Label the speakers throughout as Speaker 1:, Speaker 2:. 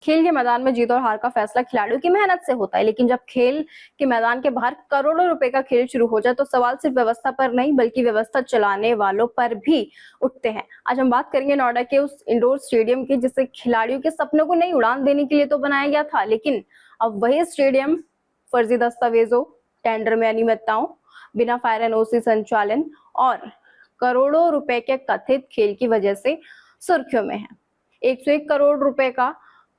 Speaker 1: खेल के मैदान में जीत और हार का फैसला खिलाड़ियों की मेहनत से होता है, लेकिन जब खेल के मैदान के बाहर करोड़ों रुपए का खेल शुरू हो जाए तो सवाल सिर्फ व्यवस्था पर नहीं बल्कि व्यवस्था चलाने वालों पर भी उठते हैं। आज हम बात करेंगे नोएडा के उस इंडोर स्टेडियम की जिसे खिलाड़ियों के सपनों को नई उड़ान देने के लिए तो बनाया गया था, लेकिन अब वही स्टेडियम फर्जी दस्तावेजों, टेंडर में अनियमितताओं, बिना फायर एनओसी संचालन और करोड़ों रुपए के कथित खेल की वजह से सुर्खियों में है। 101 करोड़ रुपए का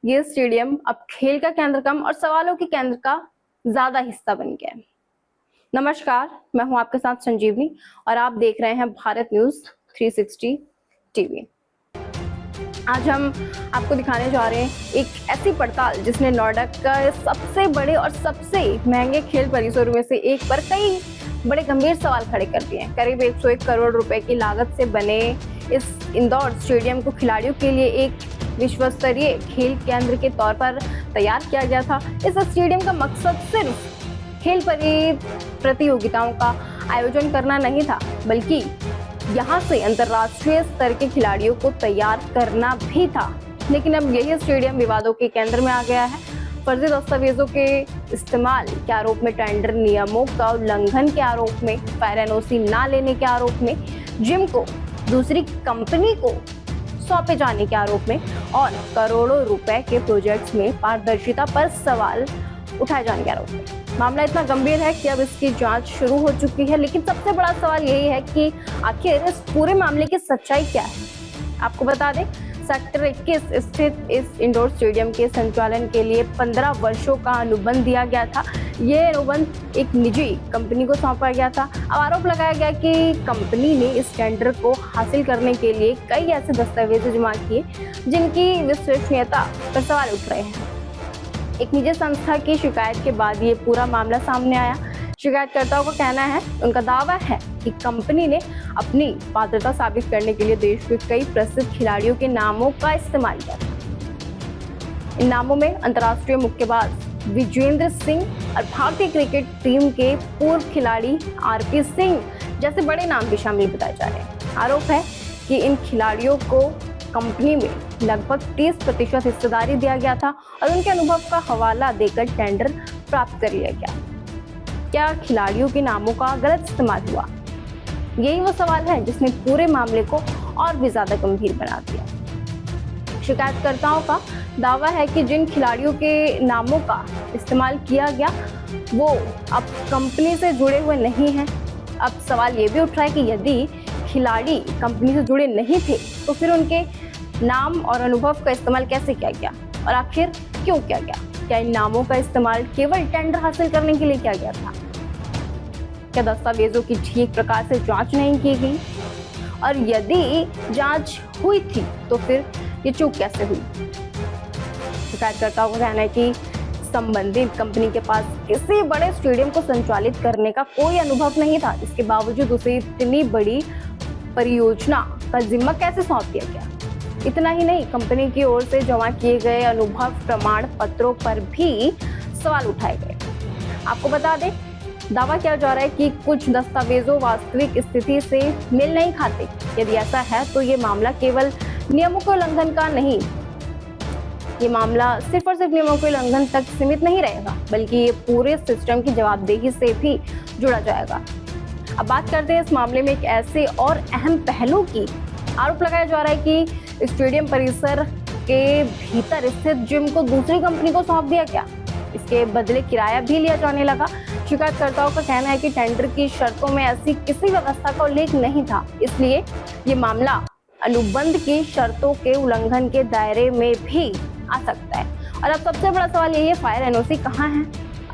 Speaker 1: ये स्टेडियम अब खेल का केंद्र कम और सवालों के केंद्र का ज्यादा हिस्सा बन गया है। नमस्कार, मैं हूं आपके साथ संजीवनी और आप देख रहे हैं भारत न्यूज 360 टीवी। आज हम आपको दिखाने जा रहे हैं एक ऐसी पड़ताल जिसने नोएडा का सबसे बड़े और सबसे महंगे खेल परिसरों में से एक पर कई बड़े गंभीर सवाल खड़े कर दिए हैं। करीब 101 करोड़ रुपए की लागत से बने इस इंदौर स्टेडियम को खिलाड़ियों के लिए एक विश्वस्तरीय खेल केंद्र के तौर पर तैयार किया गया था। इस स्टेडियम का मकसद सिर्फ खेल प्रतियोगिताओं का आयोजन करना नहीं था, बल्कि यहाँ से अंतर्राष्ट्रीय स्तर के खिलाड़ियों को तैयार करना भी था। लेकिन अब यही स्टेडियम विवादों के केंद्र में आ गया है। फर्जी दस्तावेजों के इस्तेमाल के आरोप में, टेंडर नियमों का उल्लंघन के आरोप में, फायर एनओसी ना लेने के आरोप में, जिम को दूसरी कंपनी को सौंपे जाने के आरोप में और करोड़ों रुपए के प्रोजेक्ट्स में पारदर्शिता पर सवाल उठाए जाने के आरोप में। मामला इतना गंभीर है कि अब इसकी जांच शुरू हो चुकी है, लेकिन सबसे बड़ा सवाल यही है कि आखिर इस पूरे मामले की सच्चाई क्या है। आपको बता दें, सेक्टर 21 स्थित इस इंडोर स्टेडियम के संचालन के लिए 15 वर्षों का अनुबंध दिया गया था। ये अनुबंध एक निजी कंपनी को सौंपा गया था। अब आरोप लगाया गया कि कंपनी ने इस टेंडर को हासिल करने के लिए कई ऐसे दस्तावेज जमा किए जिनकी विश्वसनीयता पर सवाल उठ रहे हैं। एक निजी संस्था की शिकायत के बाद ये पूरा मामला सामने आया। शिकायतकर्ताओं का कहना है, उनका दावा है कि कंपनी ने अपनी पात्रता साबित करने के लिए देश के कई प्रसिद्ध खिलाड़ियों के नामों का इस्तेमाल किया था। इन नामों में अंतर्राष्ट्रीय मुक्केबाज विजेंद्र सिंह और भारतीय क्रिकेट टीम के पूर्व खिलाड़ी आरपी सिंह जैसे बड़े नाम भी शामिल बताए जा रहे हैं। आरोप है कि इन खिलाड़ियों को कंपनी में लगभग 30% हिस्सेदारी दिया गया था और उनके अनुभव का हवाला देकर टेंडर प्राप्त कर लिया गया। क्या खिलाड़ियों के नामों का गलत इस्तेमाल हुआ? यही वो सवाल है जिसने पूरे मामले को और भी ज्यादा गंभीर बना दिया। शिकायतकर्ताओं का दावा है कि जिन खिलाड़ियों के नामों का इस्तेमाल किया गया वो अब कंपनी से जुड़े हुए नहीं हैं। अब सवाल ये भी उठ रहा है कि यदि खिलाड़ी कंपनी से जुड़े नहीं थे तो फिर उनके नाम और अनुभव का इस्तेमाल कैसे किया गया और आखिर क्यों किया गया? क्या इन नामों का इस्तेमाल केवल टेंडर हासिल करने के लिए किया गया था? क्या दस्तावेजों की ठीक प्रकार से जांच नहीं की गई? और यदि जांच हुई थी तो फिर ये चूक कैसे हुई? शिकायतकर्ताओं का कहना है कि संबंधित कंपनी के पास किसी बड़े स्टेडियम को संचालित करने का कोई अनुभव नहीं था। इसके बावजूद उसे इतनी बड़ी परियोजना का जिम्मा कैसे सौंप दिया गया? इतना ही नहीं, कंपनी की ओर से जमा किए गए अनुभव प्रमाण पत्रों पर भी सवाल उठाए गए। आपको बता दें, दावा किया जा रहा है कि कुछ दस्तावेजों वास्तविक स्थिति से मेल नहीं खाते। यदि ऐसा है तो ये मामला केवल नियमों के उल्लंघन का नहीं, ये मामला सिर्फ और सिर्फ नियमों के उल्लंघन तक सीमित नहीं रहेगा, बल्कि ये पूरे सिस्टम की जवाबदेही से भी जुड़ा जाएगा। अब बात करते हैं इस मामले में एक ऐसे और अहम पहलू की। आरोप लगाया जा रहा है कि स्टेडियम परिसर के भीतर स्थित जिम को दूसरी कंपनी को सौंप दिया गया। इसके बदले किराया भी लिया जाने लगा। शिकायतकर्ताओं का कहना है कि टेंडर की शर्तों में ऐसी किसी व्यवस्था का उल्लेख नहीं था, इसलिए ये मामला अनुबंध की शर्तों के उल्लंघन के दायरे में भी आ सकता है। और अब सबसे बड़ा सवाल यही है, फायर एनओसी कहाँ है?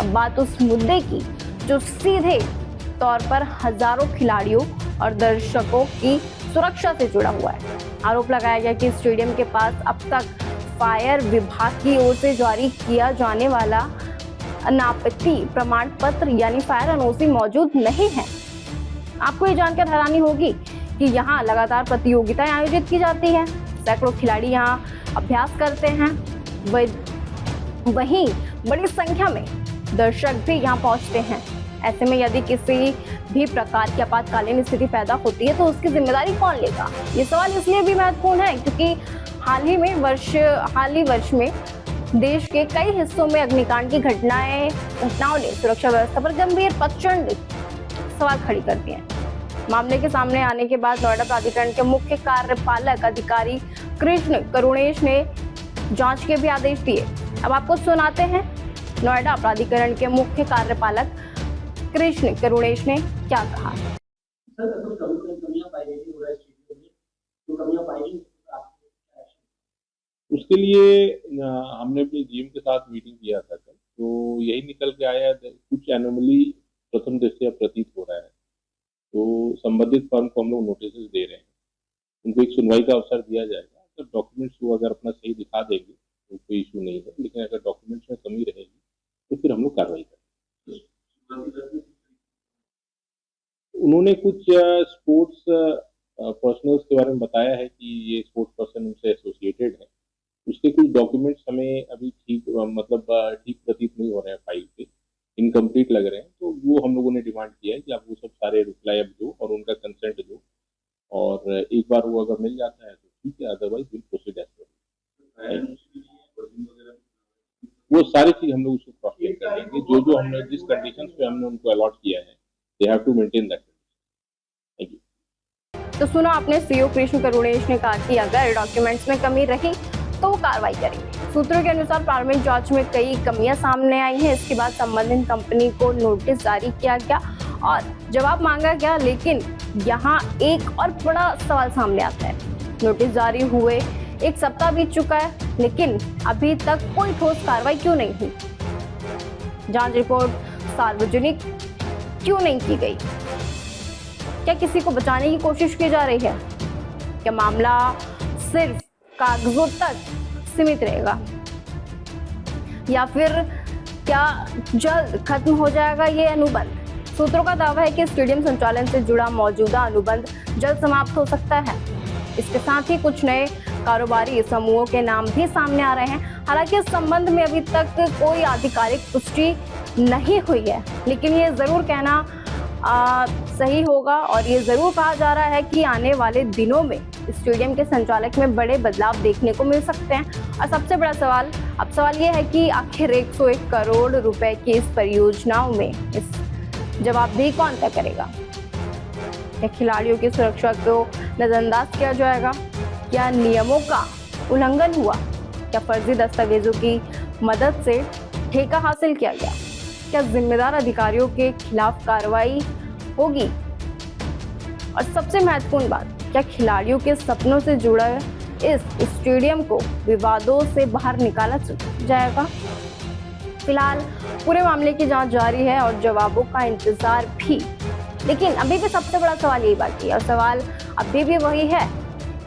Speaker 1: अब बात उस मुद्दे की जो सीधे तौर पर हजारों खिलाड़ियों और दर्शकों की सुरक्षा से जुड़ा हुआ है। आरोप लगाया गया कि स्टेडियम के पास अब तक फायर विभाग की ओर से जारी किया जाने वाला अनापत्ति प्रमाण पत्र यानी फायर एनओसी मौजूद नहीं है। आपको ये जानकर हैरानी होगी कि यहाँ लगातार प्रतियोगिताएं आयोजित की जाती है, सैकड़ों खिलाड़ी यहाँ अभ्यास करते हैं, वहीं बड़ी संख्या में दर्शक भी यहाँ पहुँचते हैं। ऐसे में यदि किसी भी प्रकार की आपातकालीन स्थिति पैदा होती है तो उसकी जिम्मेदारी कौन लेगा? ये सवाल इसलिए भी महत्वपूर्ण है क्योंकि हाल ही वर्ष में देश के कई हिस्सों में अग्निकांड की घटनाओं ने सुरक्षा व्यवस्था पर गंभीर प्रचंड सवाल खड़ी कर दिए हैं। मामले के सामने आने के बाद नोएडा प्राधिकरण के मुख्य कार्यपालक अधिकारी कृष्ण करुणेश ने जांच के भी आदेश दिए। अब आपको सुनाते हैं नोएडा प्राधिकरण के मुख्य कार्यपालक कृष्ण करुणेश ने क्या कहा।
Speaker 2: उसके लिए हमने अपनी जीएम के साथ मीटिंग किया था कल, तो यही निकल के आया कुछ एनोमली प्रथम दृष्टया प्रतीत हो रहा है। तो संबंधित फर्म को हम लोग नोटिस दे रहे हैं, उनको एक सुनवाई का अवसर दिया जाएगा। तो डॉक्यूमेंट्स को अगर अपना सही दिखा देंगे तो कोई इशू नहीं है, लेकिन अगर डॉक्यूमेंट्स में कमी रहेगी तो फिर हम लोग कार्रवाई करेंगे। उन्होंने कुछ स्पोर्ट्स पर्सनल्स के बारे में बताया है कि ये स्पोर्ट्स पर्सन उनसे एसोसिएटेड है। उसके कुछ डॉक्यूमेंट्स हमें अभी ठीक प्रतीत नहीं हो रहे हैं, फाइल पे इनकम्प्लीट लग रहे हैं। तो वो हम लोगों ने डिमांड किया है कि आप वो सब सारे रिप्लाई अब दो और उनका कंसेंट दो, और एक बार वो अगर मिल जाता है तो ठीक है, otherwise will proceed as per. वो सारी चीज हम लोग उसको क्रॉस चेक कर लेंगे। जो हमने जिस कंडीशंस पे हमने उनको अलॉट किया है, they have to maintain that. Thank you.
Speaker 1: तो सुना आपने, सीओ कृष्ण करुणेश ने कहा कि अगर डॉक्यूमेंट्स में कमी रही तो वो कार्रवाई करेंगे। सूत्रों के अनुसार प्रारंभिक जांच में कई कमियां सामने आई हैं। इसके बाद संबंधित कंपनी को नोटिस जारी किया गया और जवाब मांगा गया, लेकिन यहाँ एक और बड़ा सवाल सामने आता है। नोटिस जारी हुए 1 सप्ताह बीत चुका है, लेकिन अभी तक कोई ठोस कार्रवाई क्यों नहीं हुई? जांच रिपोर्ट सार्वजनिक क्यों नहीं की गई? क्या किसी को बचाने की कोशिश की जा रही है? क्या मामला सिर्फ कागजों तक सीमित रहेगा, या फिर क्या जल्द खत्म हो जाएगा ये अनुबंध? सूत्रों का दावा है कि स्टेडियम संचालन से जुड़ा मौजूदा अनुबंध जल्द समाप्त हो सकता है। इसके साथ ही कुछ नए कारोबारी समूहों के नाम भी सामने आ रहे हैं। हालांकि इस संबंध में अभी तक कोई आधिकारिक पुष्टि नहीं हुई है, लेकिन ये जरूर कहना सही होगा और ये जरूर कहा जा रहा है कि आने वाले दिनों में स्टेडियम के संचालक में बड़े बदलाव देखने को मिल सकते हैं। और सबसे बड़ा सवाल ये है कि आखिर 101 करोड़ रुपए की इस परियोजनाओं में इस जवाबदेही कौन तय करेगा? क्या खिलाड़ियों की सुरक्षा को नजरअंदाज किया जाएगा? क्या नियमों का उल्लंघन हुआ? क्या फर्जी दस्तावेजों की मदद से ठेका हासिल किया गया? क्या जिम्मेदार अधिकारियों के खिलाफ कार्रवाई होगी? और सबसे महत्वपूर्ण बात, क्या खिलाड़ियों के सपनों से जुड़ा इस स्टेडियम को विवादों से बाहर निकाला जाएगा? फिलहाल पूरे मामले की जांच जारी है और जवाबों का इंतजार भी, लेकिन अभी भी सबसे बड़ा सवाल यही बाकी है। और सवाल अभी भी वही है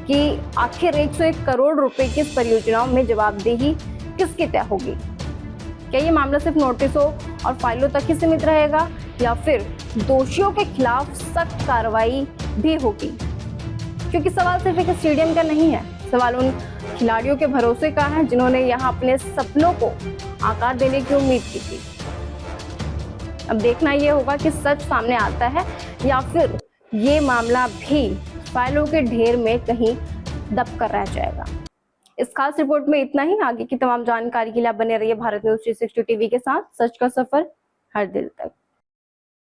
Speaker 1: कि आखिर 101 करोड़ रुपए की इस परियोजनाओं में जवाबदेही किसकी तय होगी? क्या ये मामला सिर्फ नोटिसों और फाइलों तक ही सीमित रहेगा, या फिर दोषियों के खिलाफ सख्त कार्रवाई भी होगी? क्योंकि सवाल सिर्फ एक स्टेडियम का नहीं है, सवाल उन खिलाड़ियों के भरोसे का है जिन्होंने यहाँ अपने सपनों को आकार देने की उम्मीद की थी। अब देखना ये होगा कि सच सामने आता है या फिर ये मामला भी फाइलों के ढेर में कहीं दब कर रह जाएगा। इस खास रिपोर्ट में इतना ही। आगे की तमाम जानकारी के लिए आप बने रहिए भारत न्यूज 360 टीवी के साथ। सच का सफर हर दिल तक।